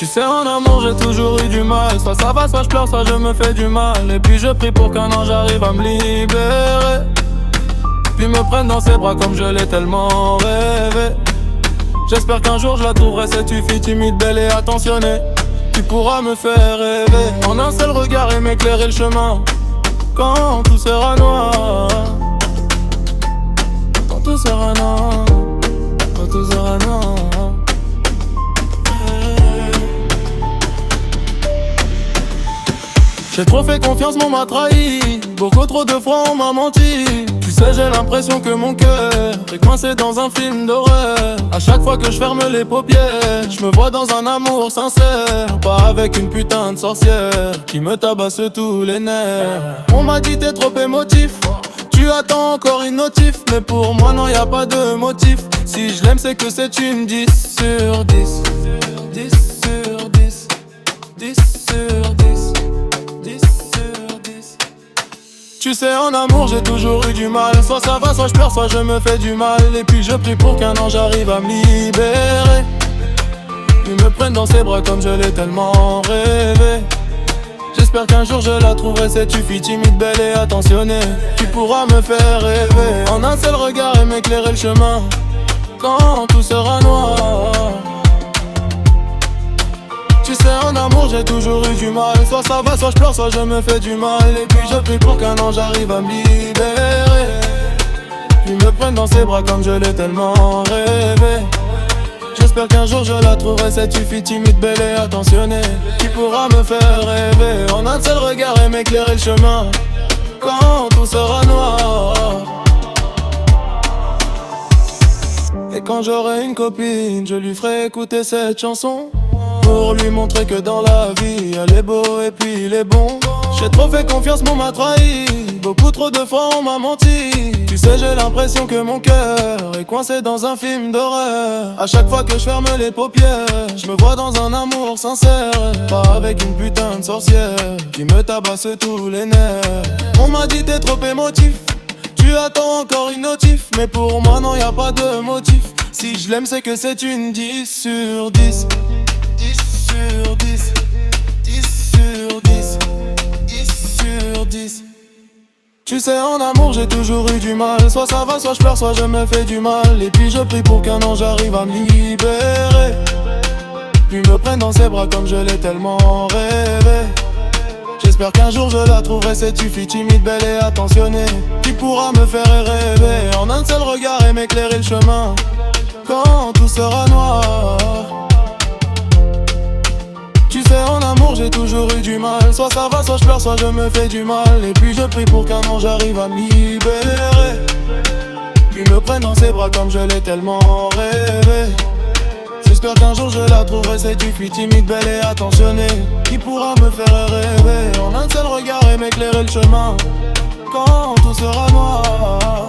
Tu sais, en amour j'ai toujours eu du mal. Soit ça va, soit je pleure, soit je me fais du mal. Et puis je prie pour qu'un ange arrive à me libérer, puis me prenne dans ses bras comme je l'ai tellement rêvé. J'espère qu'un jour je la trouverai, cette fille timide, belle et attentionnée, qui pourra me faire rêver. En un seul regard et m'éclairer le chemin quand tout sera noir. Quand tout sera noir. Quand tout sera noir. J'ai trop fait confiance, mais on m'a trahi. Beaucoup trop de fois on m'a menti. Tu sais, j'ai l'impression que mon cœur est coincé dans un film d'horreur. À chaque fois que je ferme les paupières, je me vois dans un amour sincère, pas avec une putain de sorcière qui me tabasse tous les nerfs. On m'a dit t'es trop émotif, tu attends encore une notif, mais pour moi non, y a pas de motif. Si je l'aime, c'est que c'est une 10 sur 10. 10 sur 10. 10 sur 10. 10 sur 10. Tu sais, en amour j'ai toujours eu du mal. Soit ça va, soit je pleure, soit je me fais du mal. Et puis je prie pour qu'un ange arrive à me libérer, il me prenne dans ses bras comme je l'ai tellement rêvé. J'espère qu'un jour je la trouverai, cette fille timide, belle et attentionnée, qui pourra me faire rêver. En un seul regard et m'éclairer le chemin quand tout sera noir. Tu sais, en amour j'ai toujours eu du mal. Soit ça va, soit je pleure, soit je me fais du mal. Et puis je prie pour qu'un ange arrive à me libérer, il me prenne dans ses bras comme je l'ai tellement rêvé. J'espère qu'un jour je la trouverai, cette fille timide, belle et attentionnée, qui pourra me faire rêver. En un seul regard et m'éclairer le chemin quand tout sera noir. Et quand j'aurai une copine, je lui ferai écouter cette chanson, pour lui montrer que dans la vie, elle est beau et puis il est bon. J'ai trop fait confiance, mais on m'a trahi. Beaucoup trop de fois on m'a menti. Tu sais, j'ai l'impression que mon cœur est coincé dans un film d'horreur. À chaque fois que je ferme les paupières, je me vois dans un amour sincère, pas avec une putain de sorcière qui me tabasse tous les nerfs. On m'a dit t'es trop émotif, tu attends encore une notif, mais pour moi non, y a pas de motif. Si je l'aime, c'est que c'est une 10 sur 10. 10 sur 10. 10 sur 10. 10 sur 10. Tu sais, en amour j'ai toujours eu du mal. Soit ça va, soit je pleure, soit je me fais du mal. Et puis je prie pour qu'un ange arrive à me libérer, puis me prenne dans ses bras comme je l'ai tellement rêvé. J'espère qu'un jour je la trouverai, cette fille timide, belle et attentionnée, qui pourra me faire rêver. En un seul regard et m'éclairer le chemin quand tout sera noir. Tu sais, en amour j'ai toujours eu du mal. Soit ça va, soit je pleure, soit je me fais du mal. Et puis je prie pour qu'un ange arrive à me libérer, puis me prenne dans ses bras comme je l'ai tellement rêvé. J'espère qu'un jour je la trouverai, cette fille timide, belle et attentionnée, qui pourra me faire rêver. En un seul regard et m'éclairer le chemin quand tout sera noir.